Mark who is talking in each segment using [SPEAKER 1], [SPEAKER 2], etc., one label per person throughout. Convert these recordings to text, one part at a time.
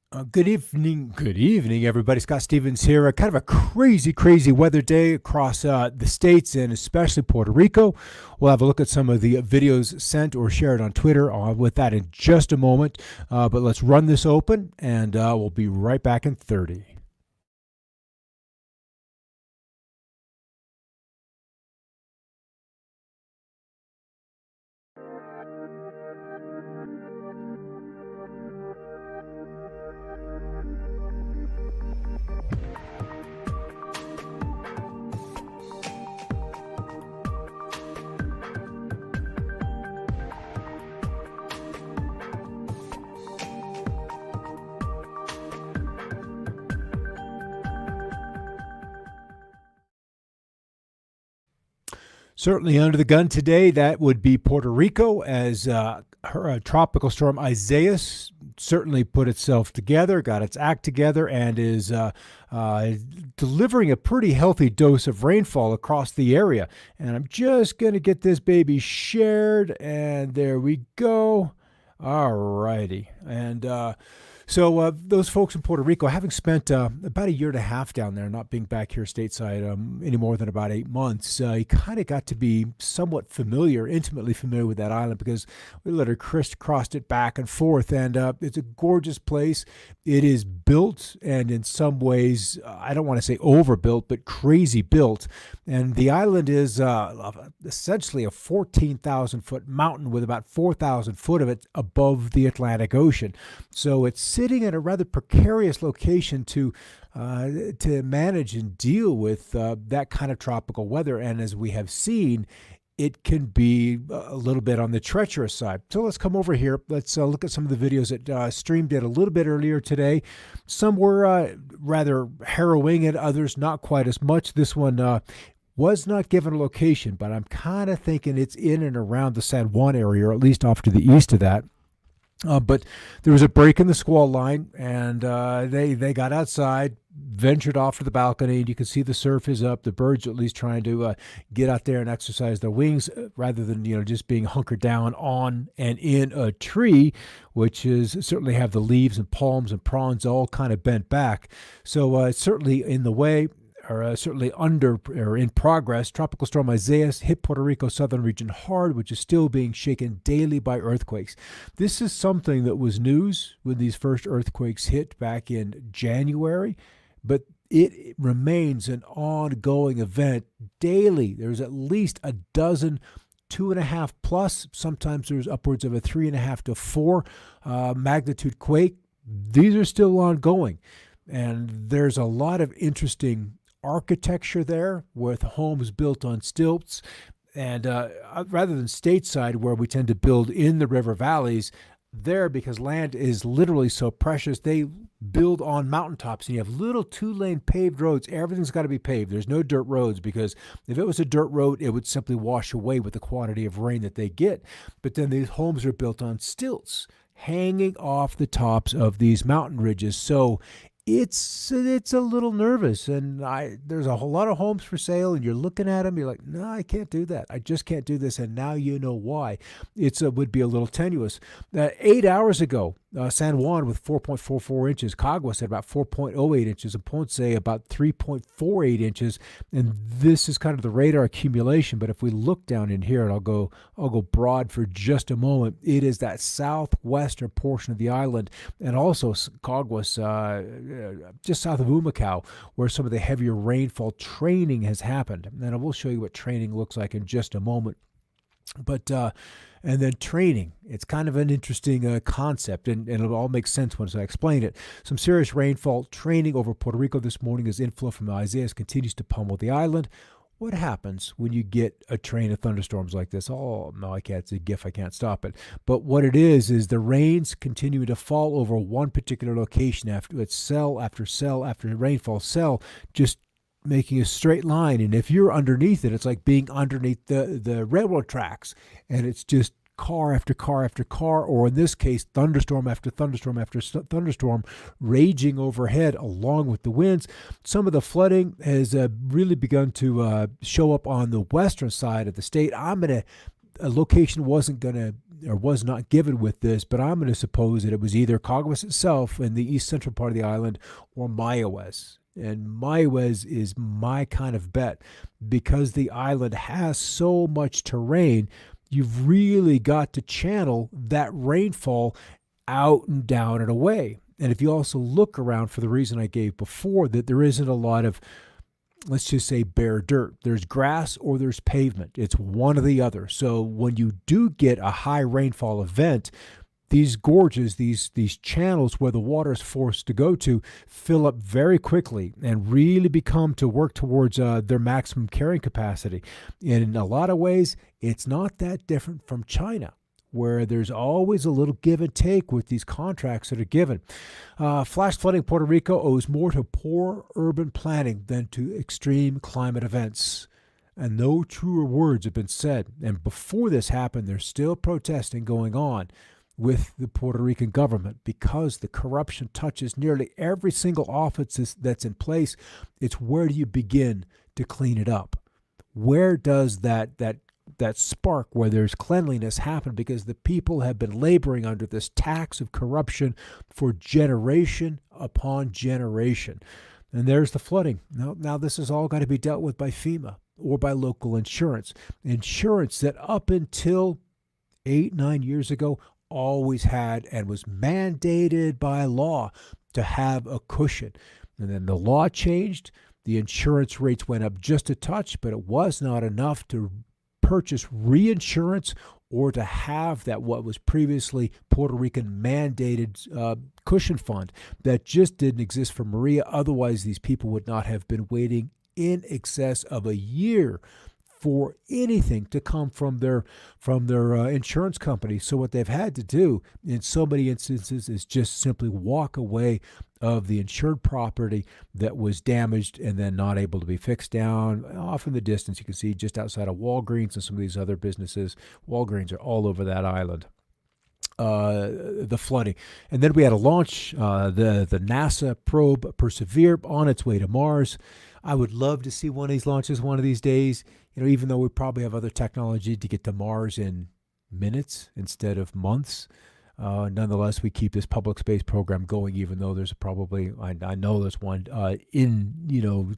[SPEAKER 1] Good evening, everybody. Scott Stevens here. Kind of a crazy weather day across the states and especially Puerto Rico. We'll have a look at some of the videos sent or shared on Twitter with that in just a moment. But let's run this open and we'll be right back in 30. Certainly under the gun today, that would be Puerto Rico as her tropical storm Isaias certainly put itself together, got its act together, and is delivering a pretty healthy dose of rainfall across the area. And I'm just going to get this baby shared, and there we go. All righty. And those folks in Puerto Rico, having spent about a year and a half down there, not being back here stateside any more than about 8 months, you kind of got to be somewhat familiar, intimately familiar with that island because we literally crisscrossed it back and forth. And it's a gorgeous place. It is built, and in some ways, I don't want to say overbuilt, but crazy built. And the island is essentially a 14,000 foot mountain with about 4,000 foot of it above the Atlantic Ocean. So it's sitting in a rather precarious location to manage and deal with that kind of tropical weather. And as we have seen, it can be a little bit on the treacherous side. So let's come over here. Let's look at some of the videos that streamed it a little bit earlier today. Some were rather harrowing and others not quite as much. This one was not given a location, but I'm kind of thinking it's in and around the San Juan area, or at least off to the east of that. But there was a break in the squall line, and they got outside, ventured off to the balcony, and you can see the surf is up. The birds are at least trying to get out there and exercise their wings rather than just being hunkered down on and in a tree, which is certainly have the leaves and palms and fronds all kind of bent back. So it's certainly in the way. Are certainly under or in progress. Tropical storm Isaias hit Puerto Rico southern region hard, which is still being shaken daily by earthquakes. This is something that was news when these first earthquakes hit back in January, but it remains an ongoing event daily. There's at least a dozen 2.5 plus. Sometimes there's upwards of a 3.5 to 4 magnitude quake. These are still ongoing, and there's a lot of interesting architecture there with homes built on stilts. And rather than stateside, where we tend to build in the river valleys, there, because land is literally so precious, they build on mountaintops, and you have little 2-lane paved roads. Everything's got to be paved. There's no dirt roads, because if it was a dirt road, it would simply wash away with the quantity of rain that they get. But then these homes are built on stilts, hanging off the tops of these mountain ridges. So it's a little nervous, and there's a whole lot of homes for sale, and you're looking at them, you're like, no, I can't do that. I just can't do this, and now you know why. It would be a little tenuous. 8 hours ago, San Juan with 4.44 inches, Caguas at about 4.08 inches, and Ponce about 3.48 inches, and this is kind of the radar accumulation. But if we look down in here, and I'll go broad for just a moment, it is that southwestern portion of the island, and also Caguas, just south of Humacao, where some of the heavier rainfall training has happened. And I will show you what training looks like in just a moment. But and then training, it's kind of an interesting concept, and it'll all make sense once I explain it. Some serious rainfall training over Puerto Rico this morning as inflow from Isaias continues to pummel the island. What happens when you get a train of thunderstorms like this? Oh, no, I can't. It's a GIF. I can't stop it. But what it is the rains continue to fall over one particular location after it's cell after cell after rainfall cell, just making a straight line. And if you're underneath it, it's like being underneath the railroad tracks, and it's just car after car after car, or in this case, thunderstorm after thunderstorm after thunderstorm raging overhead along with the winds. Some of the flooding has really begun to show up on the western side of the state. A location wasn't going to or was not given with this, but I'm going to suppose that it was either Caguas itself in the east central part of the island or Mayaguez. And Mayaguez is my kind of bet because the island has so much terrain. You've really got to channel that rainfall out and down and away. And if you also look around for the reason I gave before, that there isn't a lot of, let's just say, bare dirt. There's grass or there's pavement. It's one or the other. So when you do get a high rainfall event, these gorges, these channels where the water is forced to go to, fill up very quickly and really become to work towards their maximum carrying capacity. And in a lot of ways, it's not that different from China, where there's always a little give and take with these contracts that are given. Flash flooding in Puerto Rico owes more to poor urban planning than to extreme climate events. And no truer words have been said. And before this happened, there's still protesting going on with the Puerto Rican government because the corruption touches nearly every single office that's in place. It's where do you begin to clean it up? Where does that spark where there's cleanliness happen? Because the people have been laboring under this tax of corruption for generation upon generation. And there's the flooding. Now this has all got to be dealt with by FEMA or by local insurance. Insurance that up until 8-9 years ago always had and was mandated by law to have a cushion. And then the law changed. The insurance rates went up just a touch, but it was not enough to purchase reinsurance or to have that what was previously Puerto Rican mandated cushion fund that just didn't exist for Maria. Otherwise, these people would not have been waiting in excess of a year for anything to come from their insurance company. So what they've had to do in so many instances is just simply walk away of the insured property that was damaged and then not able to be fixed down. Off in the distance, you can see just outside of Walgreens and some of these other businesses. Walgreens are all over that island. The flooding. And then we had a launch, the NASA probe Persevere on its way to Mars. I would love to see one of these launches one of these days, even though we probably have other technology to get to Mars in minutes instead of months. Nonetheless, we keep this public space program going, even though there's probably, I know there's one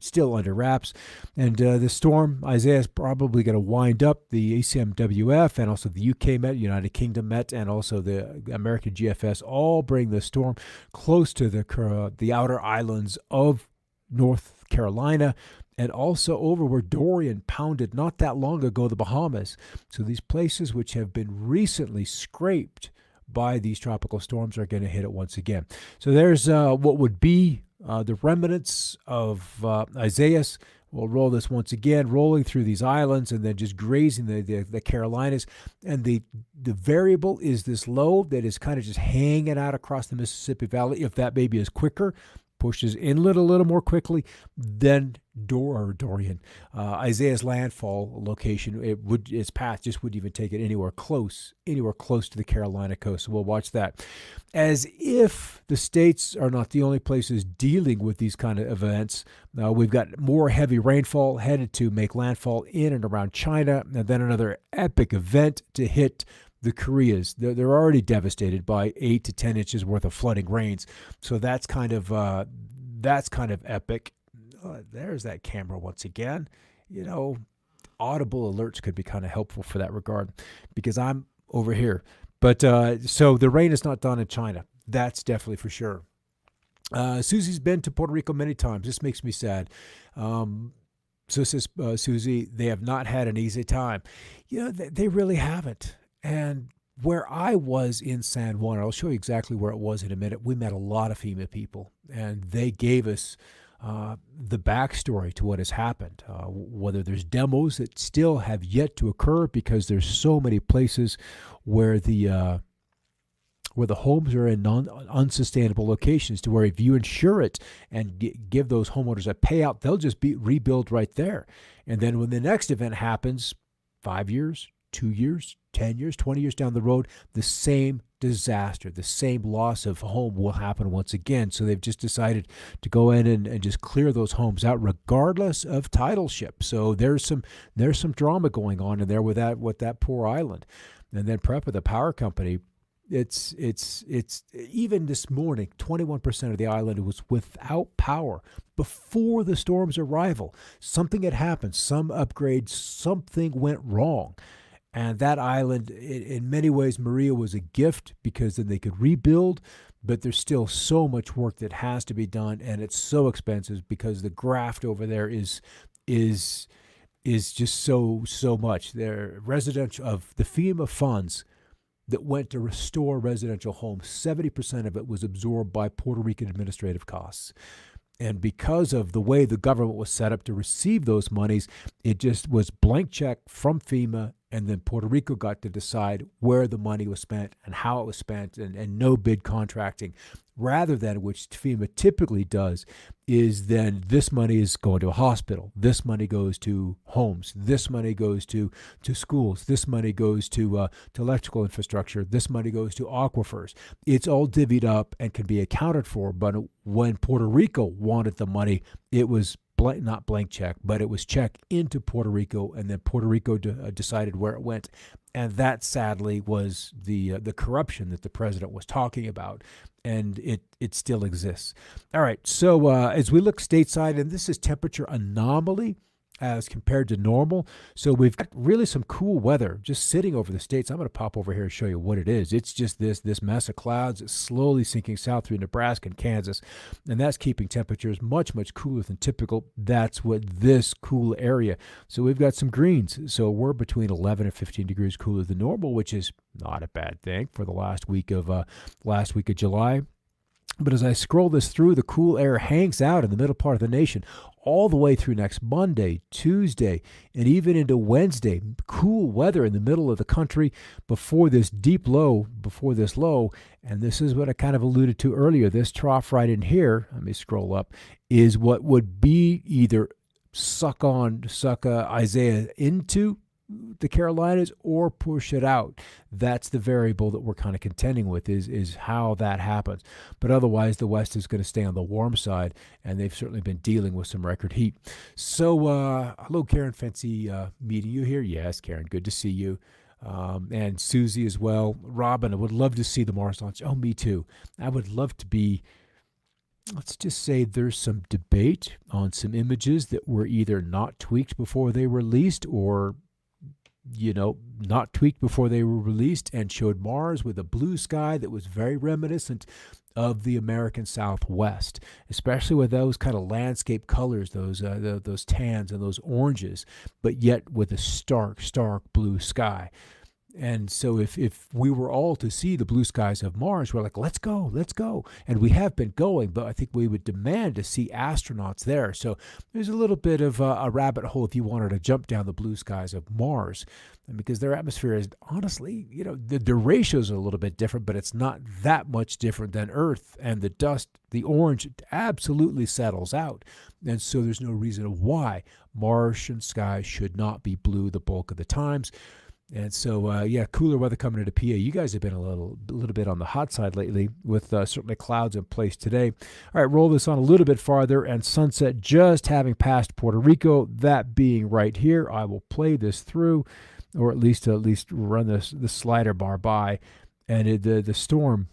[SPEAKER 1] still under wraps. And the storm, Isaias, probably going to wind up the ACMWF and also the UK Met, United Kingdom Met, and also the American GFS, all bring the storm close to the outer islands of North Carolina, and also over where Dorian pounded not that long ago, the Bahamas. So these places which have been recently scraped by these tropical storms are going to hit it once again. So there's what would be the remnants of Isaias. We'll roll this once again, rolling through these islands and then just grazing the Carolinas. And the variable is this low that is kind of just hanging out across the Mississippi Valley. If that maybe is quicker, pushes inland a little more quickly than Dorian. Isaiah's landfall location, its path just wouldn't even take it anywhere close to the Carolina coast. So we'll watch that. As if the states are not the only places dealing with these kind of events, we've got more heavy rainfall headed to make landfall in and around China, and then another epic event to hit the Koreas. They're already devastated by 8 to 10 inches worth of flooding rains. So that's kind of epic. There's that camera once again. Audible alerts could be kind of helpful for that regard because I'm over here. But so the rain is not done in China. That's definitely for sure. Susie's been to Puerto Rico many times. This makes me sad. So says Susie, they have not had an easy time. They really haven't. And where I was in San Juan, I'll show you exactly where it was in a minute. We met a lot of FEMA people, and they gave us the backstory to what has happened. Whether there's demos that still have yet to occur because there's so many places where the homes are in unsustainable locations, to where if you insure it and give those homeowners a payout, they'll just be rebuild right there. And then when the next event happens, 5 years, 2 years, 10 years, 20 years down the road, the same disaster, the same loss of home will happen once again. So they've just decided to go in and just clear those homes out regardless of titleship. So there's some drama going on in there with that poor island. And then PREPA, the power company, it's even this morning, 21% of the island was without power before the storm's arrival. Something had happened, some upgrade, something went wrong. And that island, in many ways, Maria was a gift because then they could rebuild, but there's still so much work that has to be done, and it's so expensive because the graft over there is just so much. Their residential of the FEMA funds that went to restore residential homes, 70% of it was absorbed by Puerto Rican administrative costs. And because of the way the government was set up to receive those monies, it just was blank check from FEMA, and then Puerto Rico got to decide where the money was spent and how it was spent, and no bid contracting. Rather than, which FEMA typically does, is then this money is going to a hospital, this money goes to homes, this money goes to schools, this money goes to electrical infrastructure, this money goes to aquifers. It's all divvied up and can be accounted for. But when Puerto Rico wanted the money, it was not blank check, but it was check into Puerto Rico, and then Puerto Rico decided where it went. And that, sadly, was the corruption that the president was talking about, and it still exists. All right, so as we look stateside, and this is temperature anomaly as compared to normal. So we've got really some cool weather just sitting over the states. I'm going to pop over here and show you what it is. It's just this mess of clouds. It's slowly sinking south through Nebraska and Kansas, and that's keeping temperatures much cooler than typical. That's what this cool area. So we've got some greens. So we're between 11 and 15 degrees cooler than normal, which is not a bad thing for the last week of July. But as I scroll this through, the cool air hangs out in the middle part of the nation all the way through next Monday, Tuesday, and even into Wednesday. Cool weather in the middle of the country before this low. And this is what I kind of alluded to earlier. This trough right in here, let me scroll up, is what would be either suck Isaiah into the Carolinas or push it out. That's the variable that we're kind of contending with is how that happens. But otherwise, the West is going to stay on the warm side, and they've certainly been dealing with some record heat. So, hello, Karen. Fancy meeting you here. Yes, Karen, good to see you. And Susie as well. Robin, I would love to see the Mars launch. Oh, me too. I would love to be. Let's just say there's some debate on some images that were either not tweaked before they were released or not tweaked before they were released, and showed Mars with a blue sky that was very reminiscent of the American Southwest, especially with those kind of landscape colors, those tans and those oranges, but yet with a stark blue sky. And so if we were all to see the blue skies of Mars, we're like, let's go. And we have been going, but I think we would demand to see astronauts there. So there's a little bit of a rabbit hole if you wanted to jump down the blue skies of Mars. And because their atmosphere is, honestly, the ratios are a little bit different, but it's not that much different than Earth. And the dust, the orange, absolutely settles out. And so there's no reason why Martian skies should not be blue the bulk of the times. And so, cooler weather coming into PA. You guys have been a little bit on the hot side lately with certainly clouds in place today. All right, roll this on a little bit farther, and sunset just having passed Puerto Rico, that being right here. I will play this through, or at least run the slider bar by. And the storm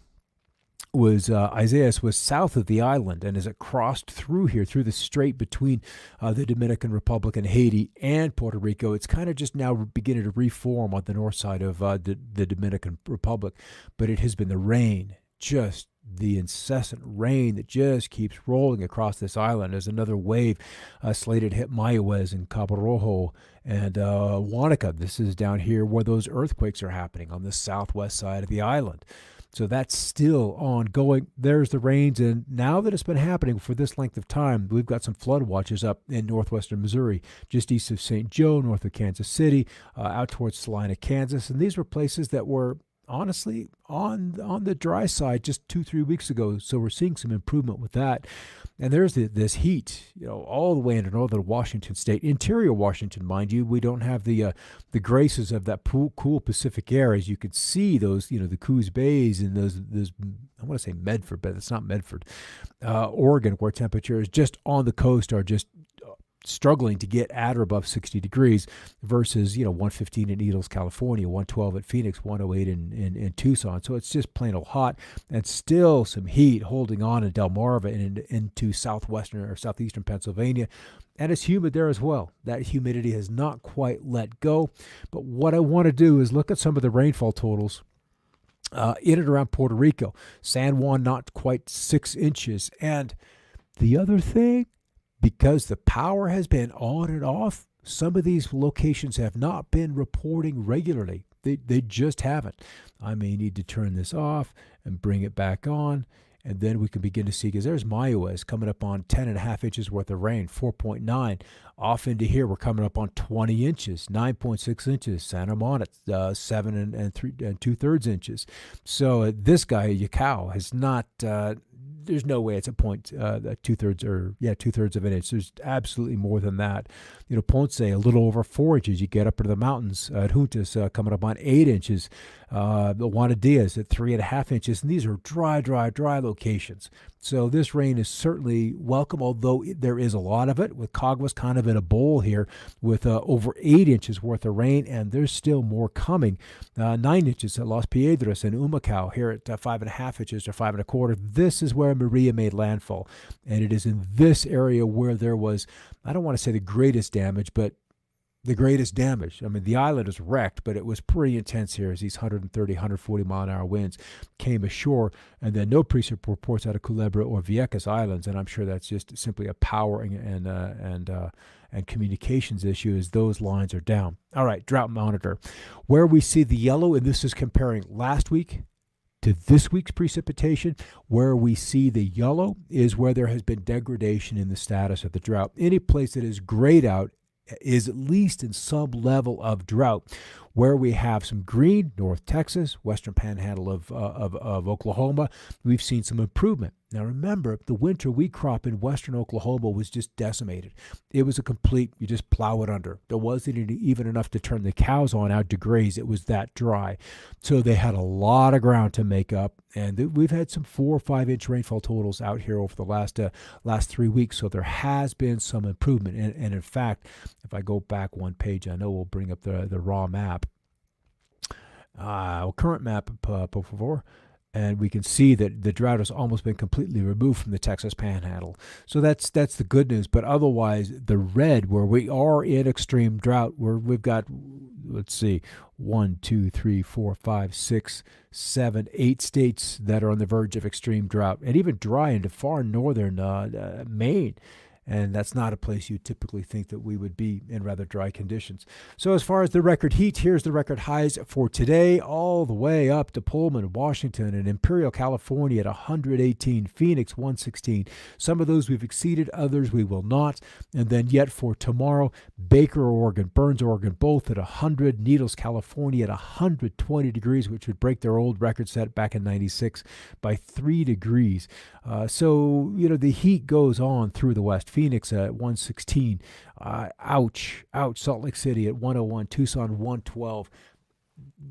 [SPEAKER 1] was Isaias was south of the island, and as it crossed through the strait between the Dominican Republic and Haiti and Puerto Rico, it's kind of just now beginning to reform on the north side of the Dominican Republic. But it has been the rain, just the incessant rain that just keeps rolling across this island. There's another wave slated to hit Mayaguez and Cabo Rojo and Wanaka. This is down here where those earthquakes are happening on the southwest side of the island. So that's still ongoing. There's the rains, and now that it's been happening for this length of time, we've got some flood watches up in northwestern Missouri, just east of St. Joe, north of Kansas City, out towards Salina, Kansas. And these were places that were honestly on the dry side just 2-3 weeks ago. So we're seeing some improvement with that. And there's this heat, all the way into northern Washington state, interior Washington, mind you. We don't have the graces of that cool Pacific air, as you could see those, the Coos Bays and those I want to say Medford, but it's not Medford, Oregon, where temperatures just on the coast are just struggling to get at or above 60 degrees versus 115 in Needles, California, 112 at Phoenix, 108 in Tucson. So it's just plain old hot, and still some heat holding on in Delmarva and into southwestern or southeastern Pennsylvania. And it's humid there as well. That humidity has not quite let go. But what I want to do is look at some of the rainfall totals in and around Puerto Rico. San Juan, not quite 6 inches. And the other thing, because the power has been on and off, some of these locations have not been reporting regularly. They just haven't. I may need to turn this off and bring it back on, and then we can begin to see, because there's Mayoas coming up on 10.5 inches worth of rain, 4.9. Off into here, we're coming up on 20 inches, 9.6 inches. Santa Monica, 7 and 2/3 inches. So this guy, Yacao, has not... there's no way it's a point, 2/3 of an inch. There's absolutely more than that. Ponce, a little over 4 inches. You get up into the mountains at Juntas, coming up on 8 inches. Juana Diaz at 3.5 inches. And these are dry locations. So this rain is certainly welcome, although there is a lot of it, with Caguas kind of in a bowl here with over 8 inches worth of rain, and there's still more coming. 9 inches at Las Piedras and Humacao here at 5.5 inches or 5.25. This is where Maria made landfall, and it is in this area where there was, I don't want to say the greatest damage, but the greatest damage. I mean, the island is wrecked, but it was pretty intense here as these 130, 140 mile an hour winds came ashore, and then no precip reports out of Culebra or Vieques Islands, and I'm sure that's just simply a power and communications issue as those lines are down. All right, drought monitor. Where we see the yellow, and this is comparing last week to this week's precipitation, where we see the yellow is where there has been degradation in the status of the drought. Any place that is grayed out is at least in some level of drought. Where we have some green, North Texas, western panhandle of Oklahoma, we've seen some improvement. Now remember, the winter wheat crop in western Oklahoma was just decimated. It was a complete, you just plow it under. There wasn't even enough to turn the cows on out to graze. It was that dry. So they had a lot of ground to make up, and we've had some 4 or 5 inch rainfall totals out here over the last 3 weeks. So there has been some improvement. And in fact, if I go back one page, I know we'll bring up the raw map. Current map, por favor. And we can see that the drought has almost been completely removed from the Texas Panhandle. So that's the good news. But otherwise, the red, where we are in extreme drought, where we've got, let's see, 1, 2, 3, 4, 5, 6, 7, 8 states that are on the verge of extreme drought, and even dry into far northern Maine. And that's not a place you typically think that we would be in rather dry conditions. So as far as the record heat, here's the record highs for today, all the way up to Pullman, Washington, and Imperial, California at 118, Phoenix 116. Some of those we've exceeded, others we will not. And then yet for tomorrow, Baker, Oregon, Burns, Oregon, both at 100, Needles, California at 120 degrees, which would break their old record set back in 96 by 3 degrees. So the heat goes on through the West. Phoenix at 116. Ouch. Salt Lake City at 101. Tucson 112.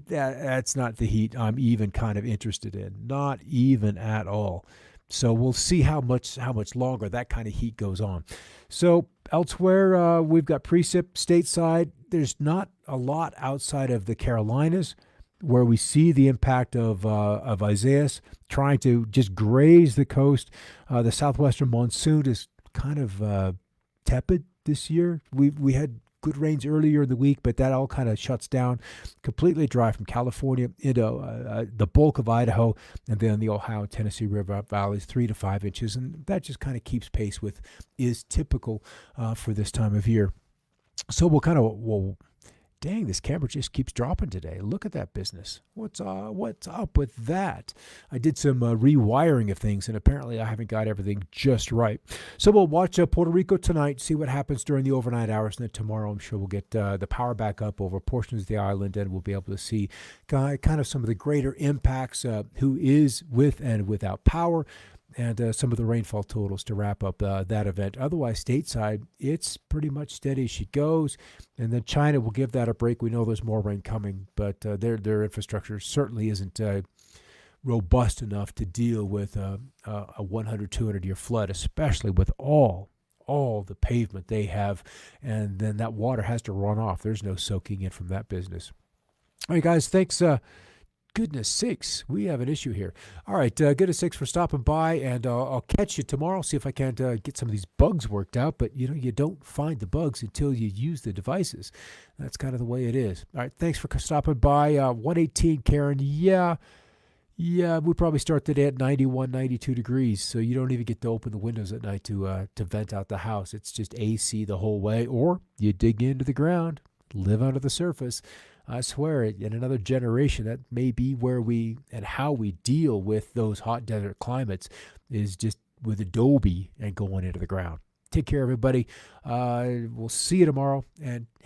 [SPEAKER 1] That's not the heat I'm even kind of interested in. Not even at all. So we'll see how much longer that kind of heat goes on. So elsewhere, we've got precip stateside. There's not a lot outside of the Carolinas, where we see the impact of Isaias trying to just graze the coast. The southwestern monsoon is kind of tepid this year. We had good rains earlier in the week, but that all kind of shuts down. Completely dry from California into the bulk of Idaho, and then the Ohio and Tennessee River valleys, 3 to 5 inches, and that just kind of keeps pace with is typical for this time of year. So dang, this camera just keeps dropping today. Look at that business. What's up with that? I did some rewiring of things, and apparently I haven't got everything just right. So we'll watch Puerto Rico tonight, see what happens during the overnight hours, and then tomorrow I'm sure we'll get the power back up over portions of the island, and we'll be able to see kind of some of the greater impacts, who is with and without power, and some of the rainfall totals to wrap up that event. Otherwise, stateside, it's pretty much steady as she goes. And then China will give that a break. We know there's more rain coming, but their infrastructure certainly isn't robust enough to deal with a 100, 200-year flood, especially with all all the pavement they have, and then that water has to run off. There's no soaking in from that business. All right, guys, thanks. Goodness sakes, we have an issue here. All right, goodness sakes for stopping by, and I'll catch you tomorrow. See if I can't get some of these bugs worked out. But you don't find the bugs until you use the devices. That's kind of the way it is. All right, thanks for stopping by. 118 Karen. Yeah, we probably start the day at 91, 92 degrees, so you don't even get to open the windows at night to vent out the house. It's just AC the whole way, or you dig into the ground, live under the surface. I swear, in another generation, that may be where we and how we deal with those hot desert climates is just with adobe and going into the ground. Take care, everybody. We'll see you tomorrow, and